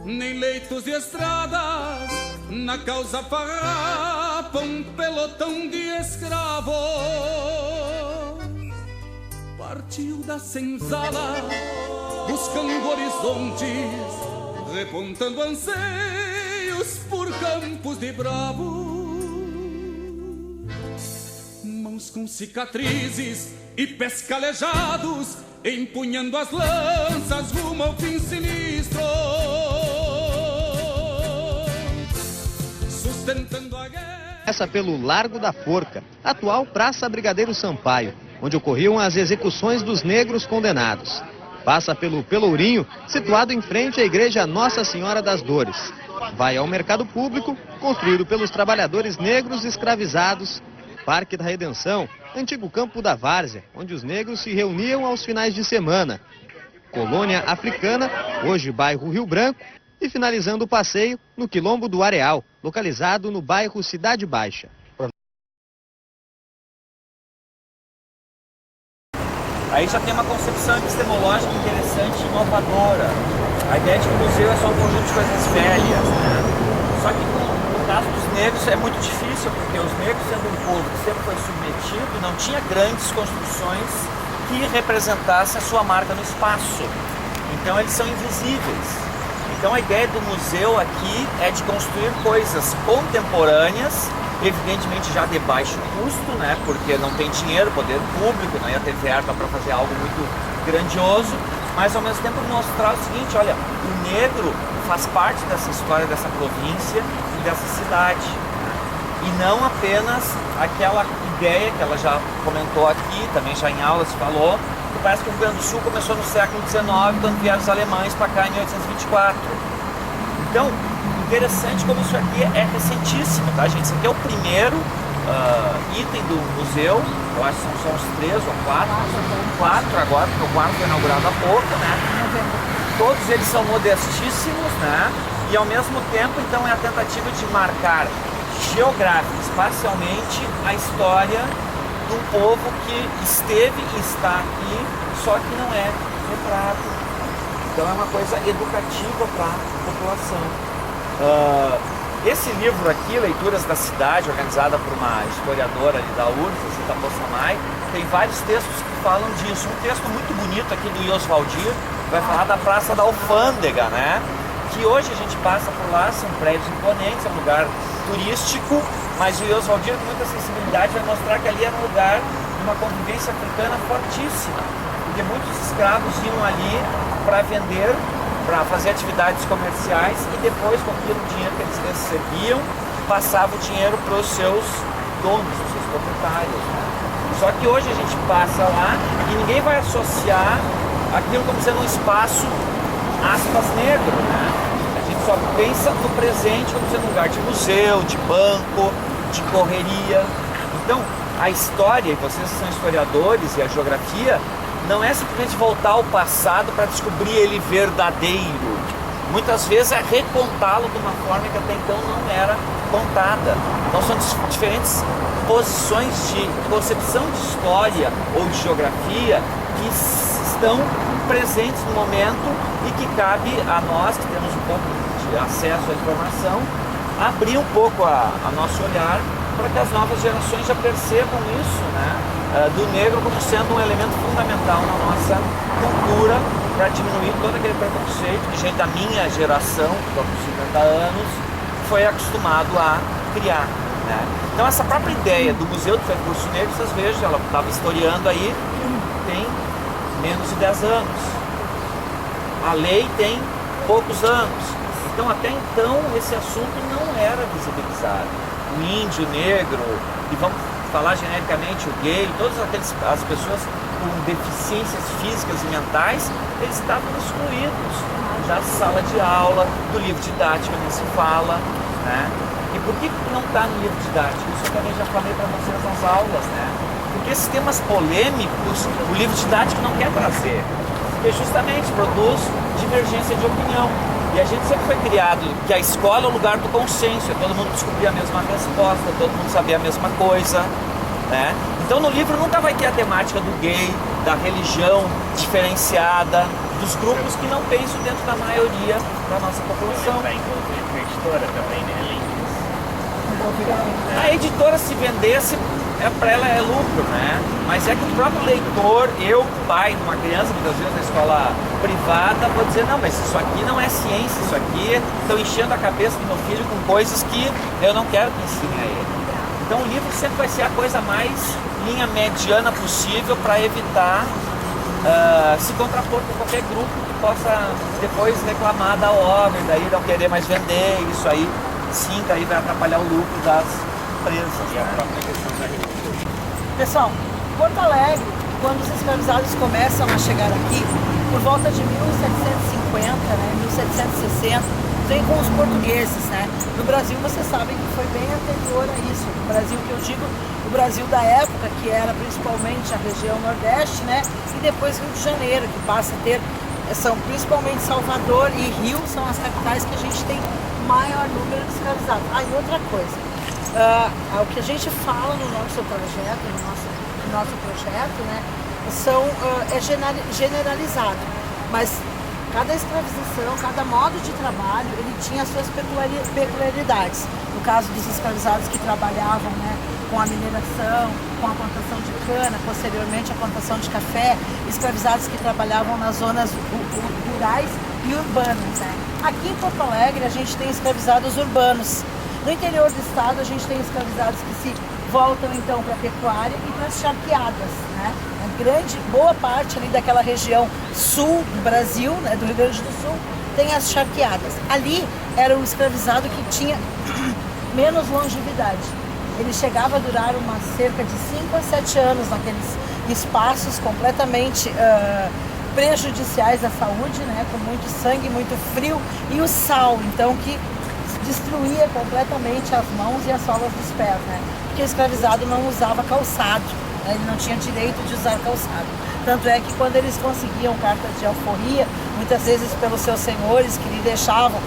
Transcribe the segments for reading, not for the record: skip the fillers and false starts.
nem leitos de estradas, na causa farrapa um pelotão de escravos. Partiu da senzala, buscando horizontes, repontando anseios por campos de bravos. Mãos com cicatrizes e pés calejados, empunhando as lanças rumo ao fim sinistro, sustentando a guerra. Essa pelo Largo da Forca, atual Praça Brigadeiro Sampaio, onde ocorriam as execuções dos negros condenados. Passa pelo Pelourinho, situado em frente à Igreja Nossa Senhora das Dores. Vai ao mercado público, construído pelos trabalhadores negros escravizados. Parque da Redenção, antigo campo da Várzea, onde os negros se reuniam aos finais de semana. Colônia Africana, hoje bairro Rio Branco. E finalizando o passeio no Quilombo do Areal, localizado no bairro Cidade Baixa. Aí já tem uma concepção epistemológica interessante e inovadora. A ideia de que o museu é só um conjunto de coisas velhas, né? Só que no caso dos negros é muito difícil, porque os negros, sendo um povo que sempre foi submetido, não tinha grandes construções que representassem a sua marca no espaço. Então eles são invisíveis. Então a ideia do museu aqui é de construir coisas contemporâneas, evidentemente já de baixo custo, né? Porque não tem dinheiro, poder público, não ia ter verba para fazer algo muito grandioso, mas ao mesmo tempo mostrar o seguinte: olha, o negro faz parte dessa história dessa província e dessa cidade, e não apenas aquela ideia que ela já comentou aqui, também já em aula se falou, que parece que o Rio Grande do Sul começou no século XIX, quando vieram os alemães para cá em 1824. Então, interessante como isso aqui é recentíssimo, tá, gente? Isso aqui é o primeiro item do museu. Eu acho que são uns 3 ou 4 agora, porque o quarto foi inaugurado há pouco, né? Todos eles são modestíssimos, né? E ao mesmo tempo, então, é a tentativa de marcar geográfica, espacialmente, a história de um povo que esteve e está aqui, só que não é retrato. Então é uma coisa educativa para a população. Esse livro aqui, Leituras da Cidade, organizada por uma historiadora ali da URSS, Cita Possamay, tem vários textos que falam disso. Um texto muito bonito aqui do Ios Valdir, vai falar da Praça da Alfândega, né? Que hoje a gente passa por lá, são prédios imponentes, é um lugar turístico, mas o Ios Valdir, com muita sensibilidade, vai mostrar que ali era um lugar de uma convivência africana fortíssima, porque muitos escravos iam ali para vender, para fazer atividades comerciais, e depois, com aquele dinheiro que eles recebiam, passava o dinheiro para os seus donos, os seus proprietários, né? Só que hoje a gente passa lá e ninguém vai associar aquilo como sendo um espaço, aspas, negro, né? A gente só pensa no presente como sendo um lugar de museu, de banco, de correria. Então, a história, e vocês são historiadores, e a geografia, não é simplesmente voltar ao passado para descobrir ele verdadeiro. Muitas vezes é recontá-lo de uma forma que até então não era contada. Então são diferentes posições de concepção de história ou de geografia que estão presentes no momento e que cabe a nós, que temos um pouco de acesso à informação, abrir um pouco a nosso olhar para que as novas gerações já percebam isso, né? Do negro como sendo um elemento fundamental na nossa cultura para diminuir todo aquele preconceito que gente da minha geração, que estou com 50 anos, foi acostumado a criar, né? Então essa própria ideia do Museu do Percurso Negro, vocês vejam, ela estava historiando aí, tem menos de 10 anos. A lei tem poucos anos. Então até então esse assunto não era visibilizado. O índio, o negro, e vamos falar genericamente o gay, todas as pessoas com deficiências físicas e mentais, eles estavam excluídos da sala de aula, do livro didático nem se fala, né? E por que não está no livro didático? Isso eu também já falei para vocês nas aulas, né? Porque esses temas polêmicos, o livro didático não quer trazer, porque justamente produz divergência de opinião. E a gente sempre foi criado que a escola é o lugar do consenso, é todo mundo descobrir a mesma resposta, todo mundo saber a mesma coisa, né? Então no livro nunca vai ter a temática do gay, da religião diferenciada, dos grupos que não pensam dentro da maioria da nossa população. Vai envolver com a editora também, né? Além disso. A editora, se vendesse, para ela é lucro, né? Mas é que o próprio leitor, eu, pai de uma criança, muitas vezes na escola privada, vou dizer, não, mas isso aqui não é ciência, isso aqui estão enchendo a cabeça do meu filho com coisas que eu não quero que ensine a ele. Então o livro sempre vai ser a coisa mais linha mediana possível para evitar se contrapor com qualquer grupo que possa depois reclamar da obra, daí não querer mais vender, isso aí sim, daí vai atrapalhar o lucro das empresas. E a própria questão da agricultura. Pessoal, Porto Alegre, quando os escravizados começam a chegar aqui, por volta de 1750, né, 1760, vem com os portugueses, né? No Brasil, vocês sabem que foi bem anterior a isso. O Brasil que eu digo, o Brasil da época, que era principalmente a região Nordeste, né? E depois Rio de Janeiro, que passa a ter, são principalmente Salvador e Rio, são as capitais que a gente tem maior número de escravizados. Ah, e outra coisa, o que a gente fala no nosso projeto, né? É generalizado, mas cada escravização, cada modo de trabalho, ele tinha as suas peculiaridades. No caso dos escravizados que trabalhavam, né, com a mineração, com a plantação de cana, posteriormente a plantação de café, escravizados que trabalhavam nas zonas rurais e urbanas, né? Aqui em Porto Alegre a gente tem escravizados urbanos. No interior do estado a gente tem escravizados que se voltam então para a pecuária e para as charqueadas, né? Boa parte ali daquela região sul do Brasil, né, do Rio Grande do Sul, tem as charqueadas. Ali era um escravizado que tinha menos longevidade. Ele chegava a durar cerca de 5 a 7 anos naqueles espaços completamente prejudiciais à saúde, né, com muito sangue, muito frio e o sal, então, que destruía completamente as mãos e as solas dos pés, né? Porque o escravizado não usava calçado, né? Ele não tinha direito de usar calçado. Tanto é que quando eles conseguiam cartas de alforria, muitas vezes pelos seus senhores que lhe deixavam,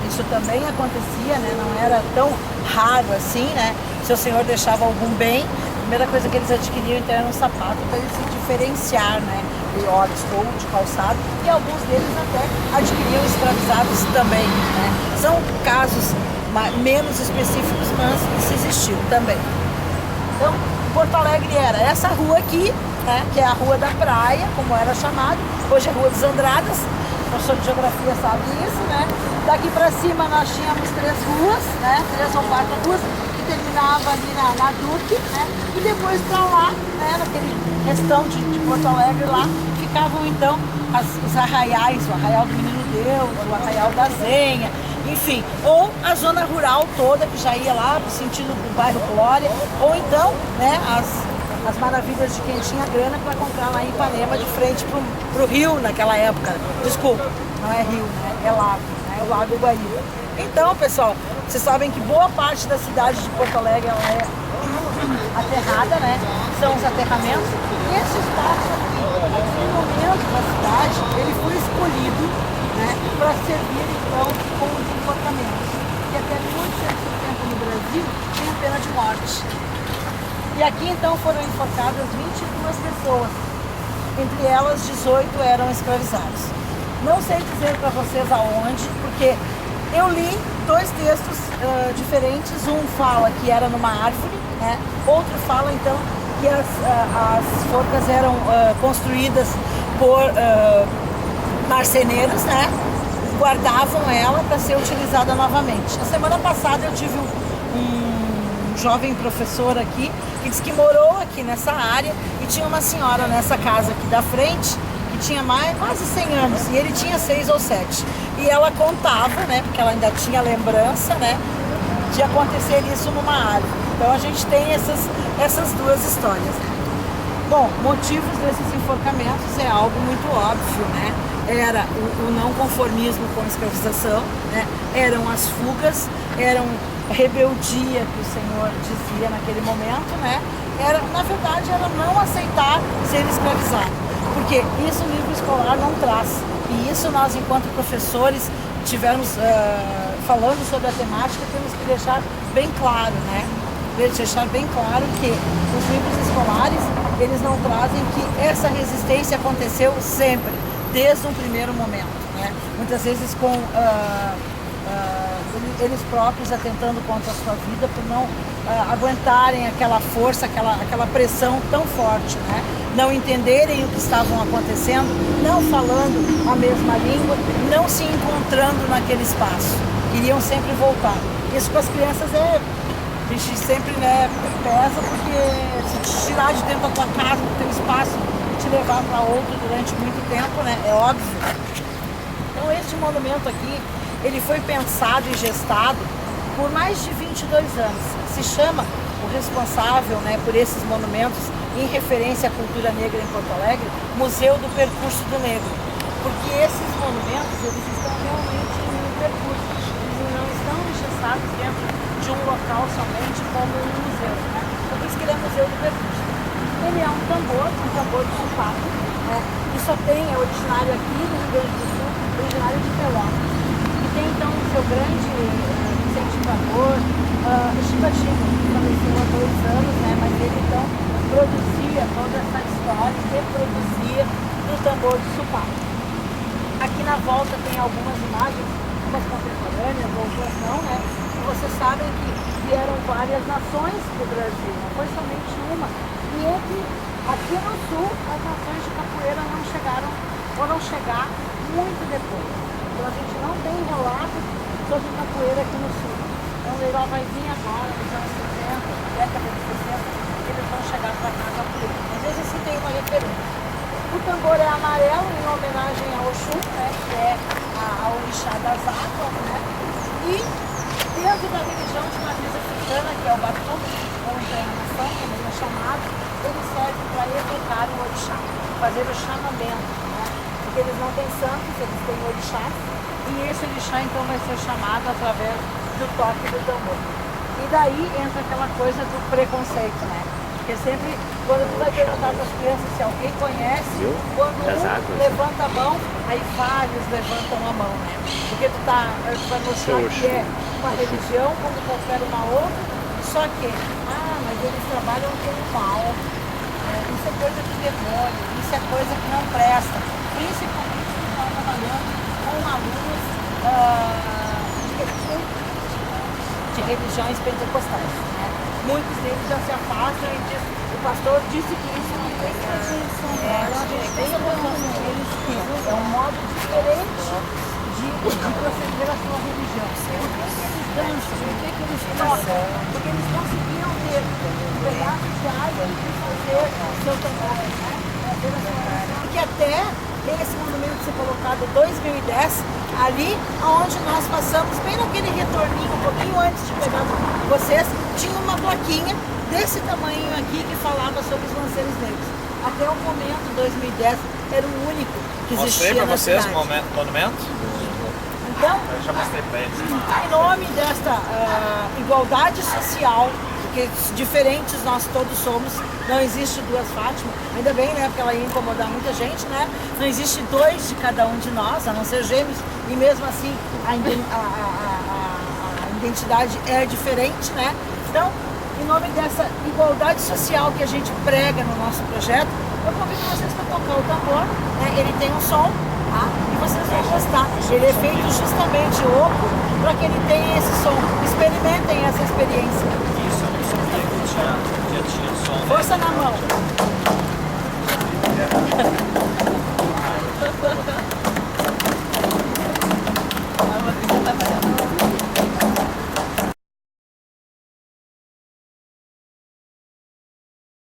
isso também acontecia, né? Não era tão raro assim, né? Seu senhor deixava algum bem, a primeira coisa que eles adquiriam então era um sapato para eles se diferenciar, né? De olhos ou de calçado, e alguns deles até adquiriam escravizados também, né? São casos menos específicos, mas isso existiu também. Então, Porto Alegre era essa rua aqui, né? Que é a Rua da Praia, como era chamada, hoje é Rua dos Andradas, o professor de geografia sabe isso, né? Daqui para cima nós tínhamos 3 ruas, né? 3 ou 4 ruas, que terminava ali na Duque, né? E depois para lá, né? Naquele restão de Porto Alegre lá, ficavam então os arraiais, o Arraial do Menino Deus, o Arraial da Zenha, enfim, ou a zona rural toda que já ia lá pro sentido do bairro Glória, ou então, né, as maravilhas de quem tinha grana para comprar lá em Ipanema, de frente pro rio naquela época. Desculpa, não é rio, né? É lago, né? É o Lago Guaíba. Então, pessoal, vocês sabem que boa parte da cidade de Porto Alegre ela é aterrada, né? São os aterramentos. E esse espaço aqui, no momento da cidade, ele foi escolhido, né, para servir então como enforcamentos. E até muito tempo no Brasil tem a pena de morte. E aqui então foram enforcadas 22 pessoas, entre elas 18 eram escravizados. Não sei dizer para vocês aonde, porque eu li 2 textos diferentes, um fala que era numa árvore, né? Outro fala então que as forcas eram construídas por marceneiros, né? Guardavam ela para ser utilizada novamente. A semana passada eu tive um jovem professor aqui que disse que morou aqui nessa área e tinha uma senhora nessa casa aqui da frente que tinha quase 100 anos e ele tinha 6 ou 7. E ela contava, né, porque ela ainda tinha lembrança, né, de acontecer isso numa árvore. Então a gente tem essas 2 histórias. Bom, motivos desses enforcamentos é algo muito óbvio, né? Era o não conformismo com a escravização, né? Eram as fugas, eram a rebeldia que o Senhor dizia naquele momento, né? Na verdade, era não aceitar ser escravizado, porque isso o livro escolar não traz. E isso nós, enquanto professores, tivermos falando sobre a temática, temos que deixar bem claro, né? Deixar bem claro que os livros escolares, eles não trazem que essa resistência aconteceu sempre. desde um primeiro momento, né? Muitas vezes com eles próprios atentando contra a sua vida por não aguentarem aquela força, aquela pressão tão forte, né? Não entenderem o que estavam acontecendo, não falando a mesma língua, não se encontrando naquele espaço. Queriam sempre voltar. Isso com as crianças a gente sempre, né, pesa, porque se te tirar de dentro da tua casa, do teu espaço, e te levar para outro durante muito tempo, né, é óbvio. Então este monumento aqui, ele foi pensado e gestado por mais de 22 anos. Se chama o responsável, né, por esses monumentos em referência à cultura negra em Porto Alegre, Museu do Percurso do Negro. Porque esses monumentos, eles estão realmente em um percurso, eles não estão engessados dentro de um local somente como um museu, né? Por isso que ele é Museu do Percurso. Ele é um tambor de sulfato, né? E só tem, é originário aqui do Rio Grande do Sul, originário de Pelotas. E tem então o seu grande incentivador, Chiba-Chiba, que faleceu há 2 anos, né? Mas ele então produzia toda essa história, reproduzia do tambor de sulfato. Aqui na volta tem algumas imagens, umas contemporâneas, outras não, né? E vocês sabem que vieram várias nações do Brasil, não foi somente uma. E aqui no sul, as nações de capoeira não chegaram, foram chegar muito depois. Então a gente não tem relato sobre capoeira aqui no sul. Então o leilão vai vir agora, nos anos 60, década de 60, eles vão chegar para cá a capoeira. Às vezes se tem uma referência. O tambor é amarelo em homenagem ao Oxum, né, que é a orixá das águas, né? E dentro da religião de matriz africana, que é o Batu, ou encarnação, como é chamado, ele serve para evocar o orixá, fazer o chamamento, né? Porque eles não têm santos, eles têm orixás, e esse orixá então vai ser chamado através do toque do tambor. E daí entra aquela coisa do preconceito, né? Porque sempre, quando tu vai perguntar para as crianças se alguém conhece, quando um levanta a mão, aí vários levantam a mão, né? Porque tu vai mostrar que é uma religião como qualquer uma outra, só que, mas eles trabalham com o mal, isso é coisa de demônio, isso é coisa que não presta. Principalmente quando estão trabalhando com alunos de religiões pentecostais, né? Muitos deles já se afastam e dizem, o pastor disse que isso não tem tradição. A gente tem noção deles que é um modo diferente de proceder a sua religião. Por que eles dançam? Por que eles tocam? Porque eles conseguiam ter um pedaço de água e fazer o seu tambor, né? Porque até esse monumento ser colocado em 2010, ali onde nós passamos, bem naquele retorninho, um pouquinho antes de pegar vocês, tinha uma plaquinha desse tamanho aqui que falava sobre os lanceiros negros. Até o momento, 2010, era o único que existia na cidade. Mostrei para vocês o monumento? Então, eu já mostrei para eles. em nome desta igualdade social, porque diferentes nós todos somos, não existe duas Fátimas, ainda bem, né, porque ela ia incomodar muita gente, né, não existe dois de cada um de nós, a não ser gêmeos, e mesmo assim a identidade é diferente, né, então, em nome dessa igualdade social que a gente prega no nosso projeto, eu convido vocês para tocar o tambor, né, ele tem um som, tá, e vocês vão gostar, ele é feito justamente oco para que ele tenha esse som, experimentem essa experiência. Já tinha som, né? Força na mão. A Rodrigo tá fazendo